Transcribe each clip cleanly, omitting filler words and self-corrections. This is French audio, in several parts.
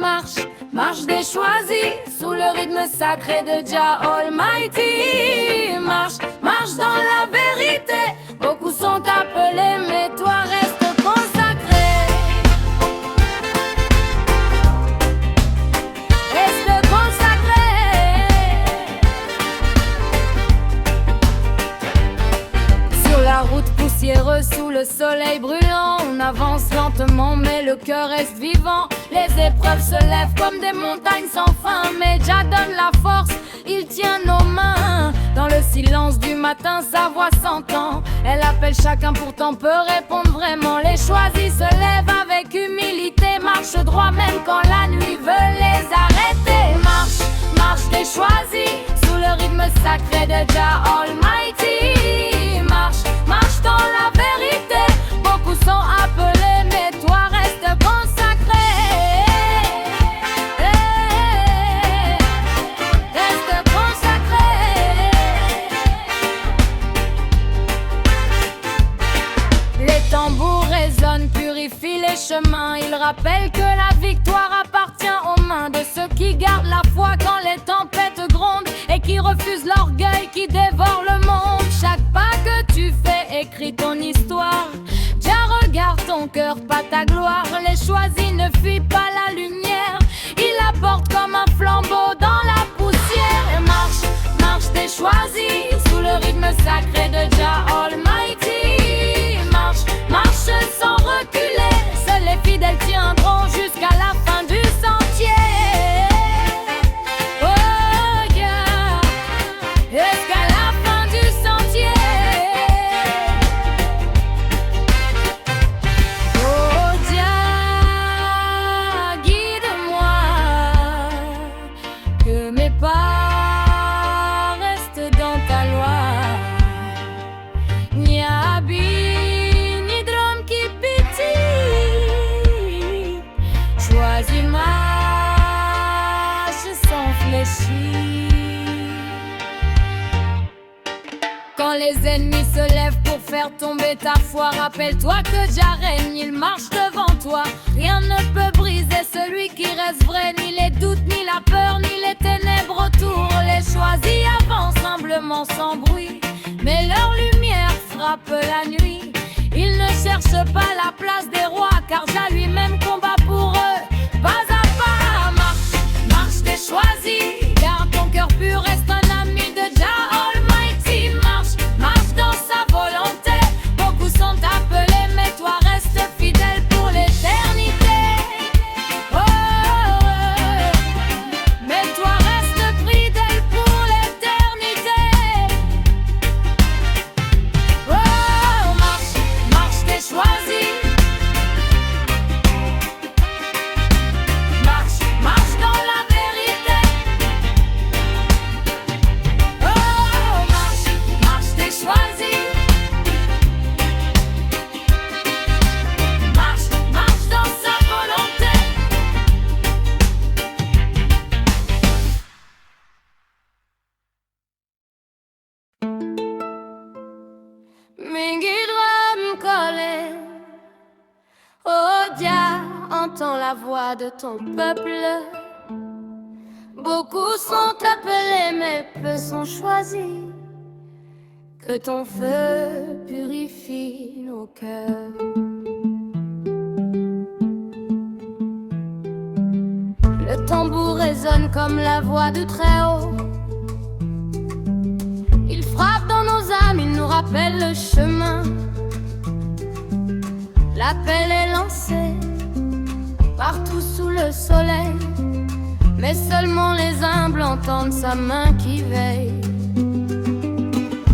Marche, marche des choisis, sous le rythme sacré de Jah Almighty. Marche, marche dans la vérité, beaucoup sont appelés, mais toi restes consacré. Reste consacré. Sur la route poussiéreuse, sous le soleil brûlant, on avance lentement, mais le cœur reste vivant. Les épreuves se lèvent comme des montagnes sans fin, mais Jah donne la force, il tient nos mains. Dans le silence du matin, sa voix s'entend. Elle appelle chacun, pourtant peut répondre vraiment. Les choisis se lèvent avec humilité, marche droit même quand la nuit veut les arrêter. Marche, marche des choisis, sous le rythme sacré de Jah Almighty. Marche, marche dans la vérité, beaucoup sont appelés, mais toi reste consacré. Reste consacré. Les tambours résonnent, purifient les chemins. Ils rappellent que la victoire appartient aux mains de ceux qui gardent la foi quand les tempêtes grondent et qui refusent l'orgueil qui dévore le monde. Chaque pas que tu fais écrit ton histoire. Jah regarde ton cœur, pas ta gloire. Les choisis ne fuient pas la lumière, ils la portent comme un flambeau dans la poussière. Et marche, marche des choisis, sous le rythme sacré de Jah Almighty. Marche, marche sans reculer, seuls les fidèles tiendront jusqu'à la fin du sentier. Oh yeah, jusqu'à la fin du sentier. Oh Jah, guide-moi, que mes pas restent dans ta loi. Ni habit, ni drôme qui pétille, choisis marche sans fléchir. Quand les ennemis se lèvent pour faire tomber ta foi, rappelle-toi que Jah règne, il marche devant toi. Rien ne peut briser celui qui reste vrai, ni les doutes, ni la peur, ni les ténèbres autour. Les choisis avancent humblement sans bruit, mais leur lumière frappe la nuit. Ils ne cherchent pas la place des rois, car Jah lui-même combat pour eux. Pas à pas, marche, marche des choisis. Garde ton cœur pur, reste un ami de Jah Almighty. Marche, marche dans sa volonté. Beaucoup sont appelés, mais toi restes fidèle pour l'éternité. Oh, mais toi restes fidèle pour l'éternité. Oh, marche, marche tes choisis. Marche, marche dans la vérité. Oh, marche, marche tes choisis. Marche, marche dans sa volonté. Mingi drum collé. Oh Jah, entends la voix de ton peuple. Beaucoup sont appelés, mais peu sont choisis. Que ton feu purifie nos cœurs. Le tambour résonne comme la voix du Très-Haut. Il frappe dans nos âmes, il nous rappelle le chemin. L'appel est lancé partout sous le soleil, mais seulement les humbles entendent sa main qui veille.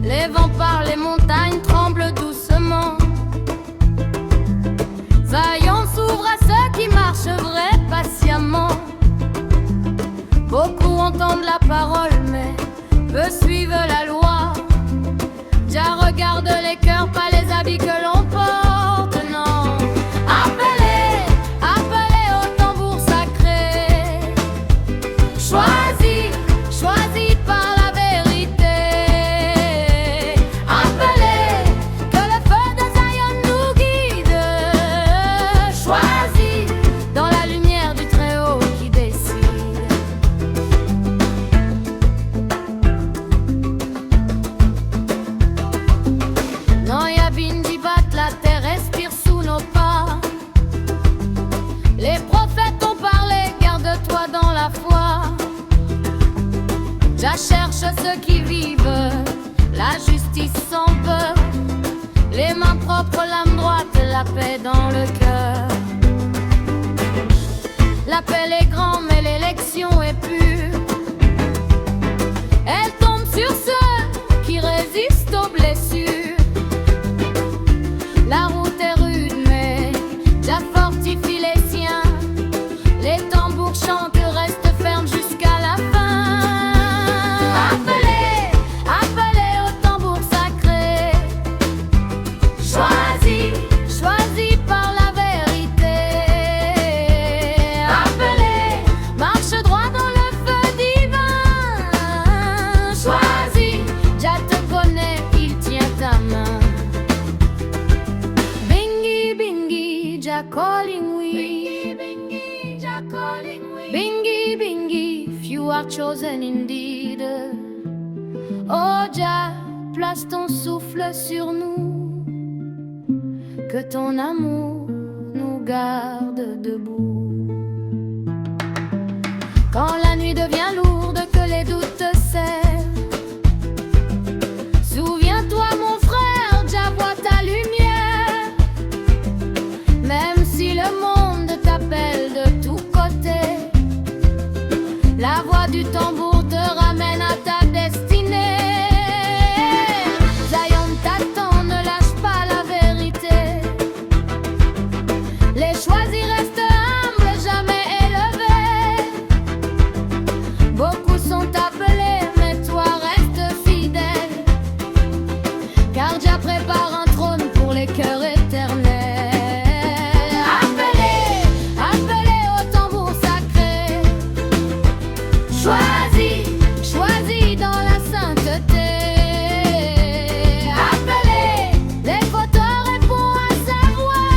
Les vents par les montagnes tremblent doucement. Zion s'ouvre à ceux qui marchent vrai patiemment. Beaucoup entendent la parole, mais peu suivent la loi. Jah regarde les cœurs, pas les habits que l'on porte, non. Appelez, appelez au tambour sacré. Choisis, choisis par la vérité. Appelez, que le feu de Zion nous guide. Choisis, dans la lumière du Très-Haut. Jah cherche ceux qui vivent la justice sans peur, les mains propres, l'âme droite, la paix dans le cœur. L'appel est grand mais l'élection est pure. Elle tombe sur ceux qui résistent aux blessures. La route est rude mais Jah fortifie les siens. Les tambours chantent, restent fermes jusqu'à la fin. Appelez, appelez au tambour sacré. Choisis, choisis par la vérité. Appelez, marche droit dans le feu divin. Choisis, Jah te connaît, il tient ta main. Bingi, bingi, Jah calling we. Bingi, Jah calling we. Bingi, bingi, if you are chosen indeed. Oh Jah, place ton souffle sur nous, que ton amour nous garde debout. Quand la nuit devient lourde, que les doutes te serrent, souviens-toi mon frère, Jah voit ta lumière. Même si le monde t'appelle de tous côtés, la voix du tambour te ramène à ta destinée. Zion t'attend, ne lâche pas la vérité. Les choisis restent humbles, jamais élevés. Beaucoup sont appelés, mais toi restes fidèle, car Jah prépare un trône pour les cœurs éternels. Appelez, appelez au tambour sacré. Choisis, choisis dans la sainteté. Appelez, les fauteurs répondent à sa voix.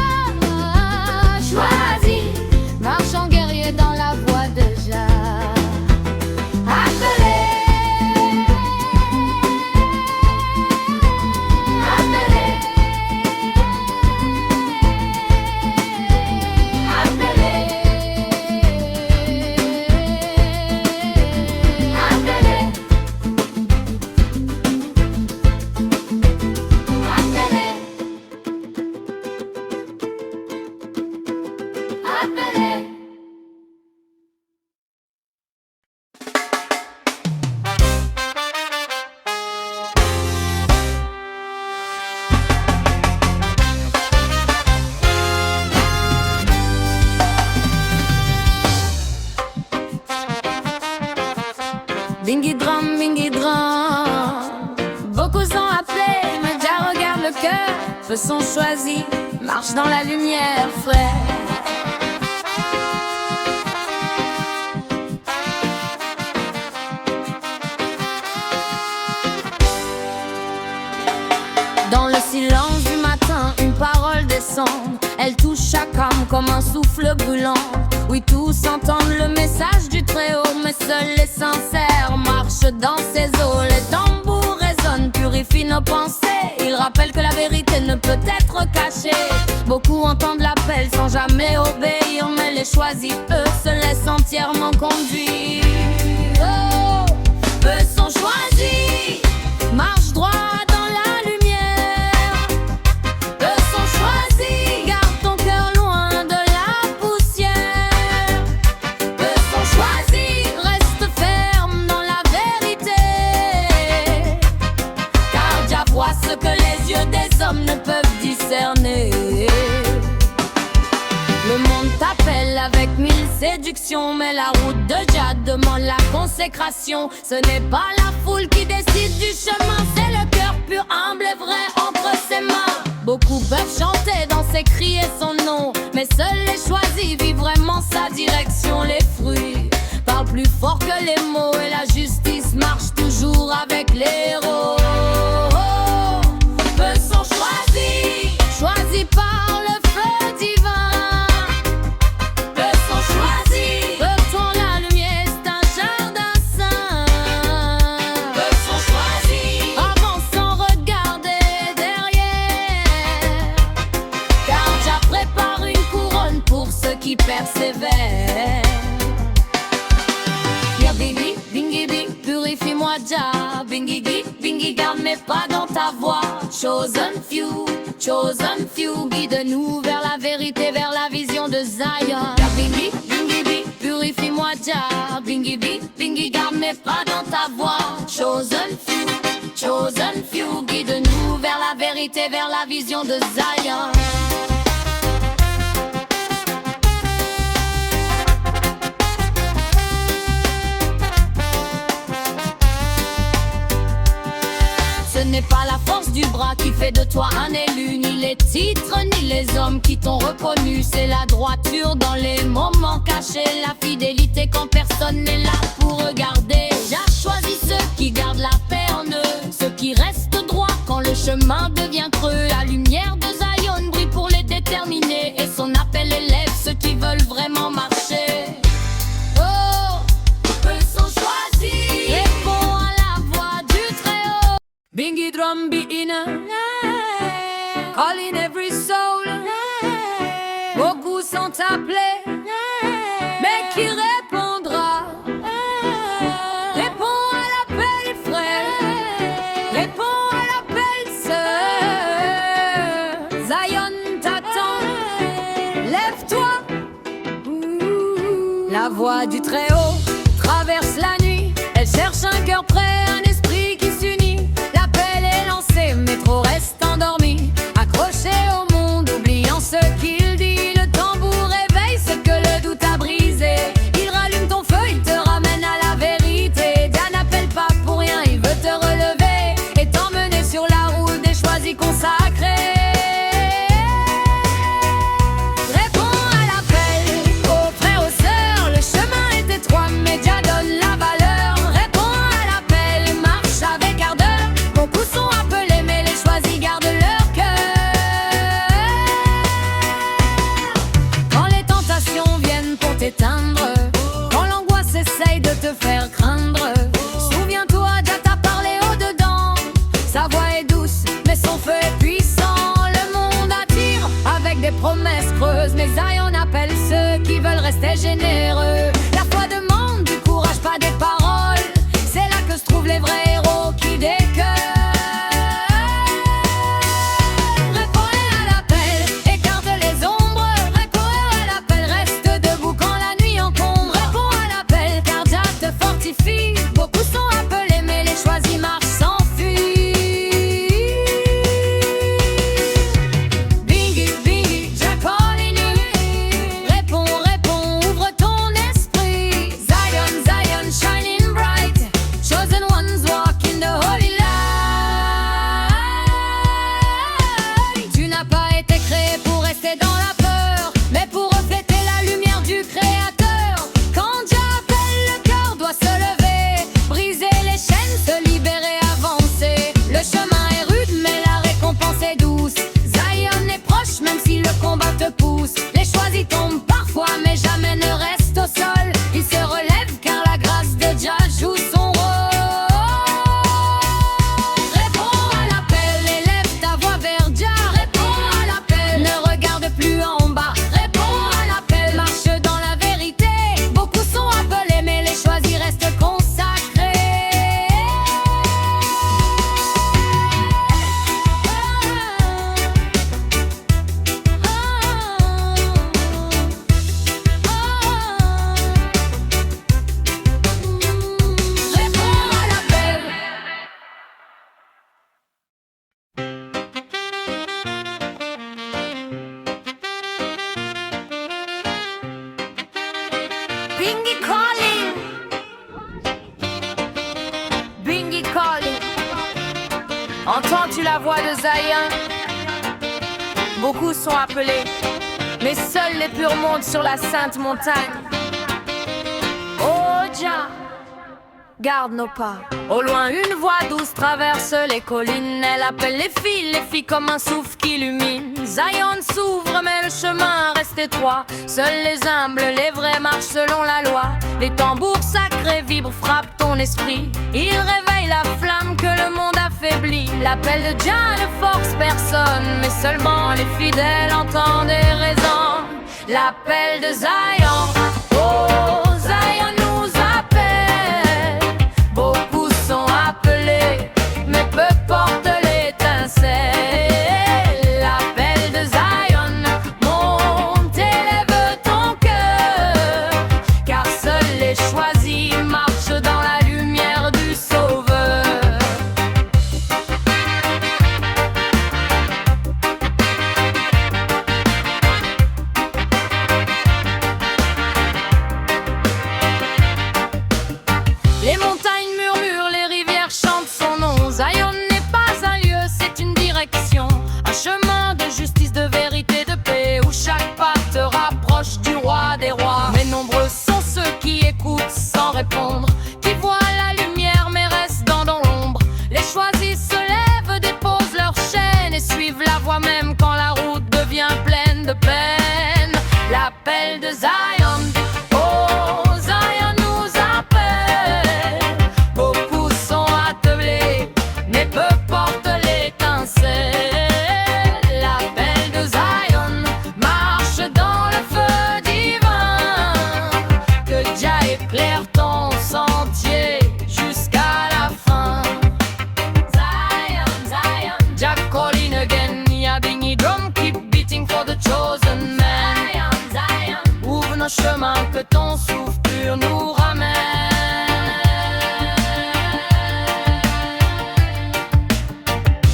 Choisis, marche en guerrier dans la voie de Jah. Appelez, appelez, appelez. Bingi drum, beaucoup sont appelés, mais Jah regarde le cœur. Peu sont choisis, marche dans la lumière, frère. Dans le silence du matin, une parole descend. Elle touche chaque âme comme un souffle brûlant. Oui, tous entendent le message du Très-Haut, mais seuls les sincères marchent dans ses eaux. Les tambours résonnent, purifient nos pensées. Ils rappellent que la vérité ne peut être cachée. Beaucoup entendent l'appel sans jamais obéir, mais les choisis, eux, se laissent entièrement conduire. Oh, peu sont choisis, marche droit dans la lumière. Peu sont choisis, garde ton cœur loin de la poussière. Peu sont choisis, reste ferme dans la vérité, car Jah voit ce que les yeux des hommes ne peuvent discerner. Le monde t'appelle avec mille séductions, mais la route de Jah demande la consécration. Ce n'est pas la foule qui décide du chemin, c'est le cœur pur, humble et vrai entre ses mains. Beaucoup peuvent chanter, danser, crier son nom, mais seuls les choisis vivent vraiment sa direction. Les fruits parlent plus fort que les mots, et la justice marche toujours avec les héros. Peu sont choisis, choisis par le feu divin. Qui persévère. Jah. Bingy, garde mes pas dans ta voix. Chosen few, guide-nous vers la vérité, vers la vision de Zion. Bingy, purifie-moi Jah. Bingy, garde mes pas dans ta voix. Chosen few, guide-nous vers la vérité, vers la vision de Zion. Ce n'est pas la force du bras qui fait de toi un élu, ni les titres, ni les hommes qui t'ont reconnu. C'est la droiture dans les moments cachés, la fidélité quand personne n'est là pour regarder. J'ai choisi ceux qui gardent la paix en eux, ceux qui restent droits quand le chemin devient creux. La lumière de Zion brille pour les déterminés, et son appel élève ceux qui veulent vraiment marcher. Oh, eux sont choisis. Réponds à la voix du Très-Haut. Bingy drum beating, calling every soul. Beaucoup sont appelés, mais qui répondra? Réponds à l'appel, frère. Réponds à l'appel, sœur. Zion t'attend. Lève-toi. La voix du Très-Haut traverse la nuit. Elle cherche un cœur prêt, un esprit qui s'unit. L'appel est lancé, mais trop reste endormi, accroché au monde, oubliant ce qu'il dit. Le tambour réveille ce que le doute a brisé. Il rallume ton feu, il te ramène à la vérité. Dieu n'appelle pas pour rien, il veut te relever et t'emmener sur la route des choisis consacrés. Réponds à l'appel, aux frères, aux sœurs. Le chemin est étroit, mais Dieu donne la valeur. Réponds à l'appel, marche avec ardeur. Beaucoup sont appelés, mais les choisis gardent leur cœur. Quand les tentations viennent pour t'éteindre, quand l'angoisse essaye de te faire craindre, souviens-toi, Dieu t'a parlé au-dedans. Sa voix est douce, mais son feu est puissant. Le monde attire avec des promesses creuses, mais Zion appelle ceux qui veulent rester généreux. La foi demande du courage, pas des paroles. C'est là que se trouvent les vrais héros qui décœurent. Réponds à l'appel, écarte les ombres. Réponds à l'appel, reste debout quand la nuit encombre. Réponds à l'appel, car Jah te fortifie. Beaucoup sont appelés, mais les choisis marchent sans fuir. Bingy, Jah calling you. Réponds, ouvre ton esprit. Zion, shining bright. Chosen ones walk in the holy light. Tu n'as pas été créé pour rester dans la peur, mais pour refléter la lumière du Créateur. Quand Dieu appelle, le cœur doit se lever, briser les chaînes, se libérer, avancer. Le chemin est rude, mais la récompense est douce. Zion est proche, même si le combat te pousse. Les choisis tombent parfois, mais jamais ne restent au sol. Ils se relèvent car la grâce de Dieu joue son rôle. Réponds à l'appel, élève ta voix vers Dieu. Réponds à l'appel, ne regarde plus en bas. Réponds à l'appel, marche dans la vérité. Beaucoup sont appelés, mais les choisis restent consacrés. Réponds à l'appel. Bingy calling. Bingy calling. Entends-tu la voix de Zion? Beaucoup sont appelés, mais seuls les purs montent sur la sainte montagne. Oh Jah, garde nos pas. Au loin, une voix douce traverse les collines. Elle appelle les filles comme un souffle qui illumine. Zion s'ouvre, mais le chemin reste étroit. Seuls les humbles, les vrais marchent selon la loi. Les tambours sacrés vibrent, frappent ton esprit. Ils réveillent la flamme que le monde affaiblit. L'appel de Dieu ne force personne, mais seulement les fidèles entendent et raisonnent. L'appel de Zion, oh Zion nous appelle. Beaucoup sont ceux qui écoutent sans répondre, qui voient la lumière mais restent dans l'ombre. Les choisis se lèvent, déposent leur chaîne et suivent la voie même quand la route devient pleine de peine. L'appel de Zion, oh Zion nous appelle. Beaucoup sont attelés, mais peu portent l'étincelle. L'appel de Zion marche dans le feu divin. Que Jah éclaire ton sentier jusqu'à la fin. Zion, Zion, Jah calling again. Yeah, dingy drum keep beating for the chosen man. Zion, Zion, ouvre nos chemins, que ton souffle pur nous ramène.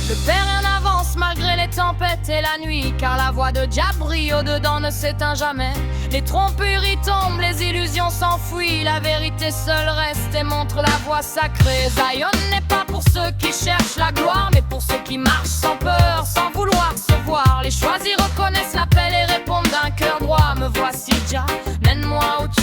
Le Père avance malgré les tempêtes et la nuit, car la voix de Jah brille au-dedans ne s'éteint jamais. Les tromperies tombent, les illusions s'enfuient, la vérité seule reste et montre la voie sacrée. Zion n'est pas pour ceux qui cherchent la gloire, mais pour ceux qui marchent sans peur, sans vouloir se voir. Les choisis reconnaissent l'appel et répondent d'un cœur droit. Me voici Jah, mène-moi où tu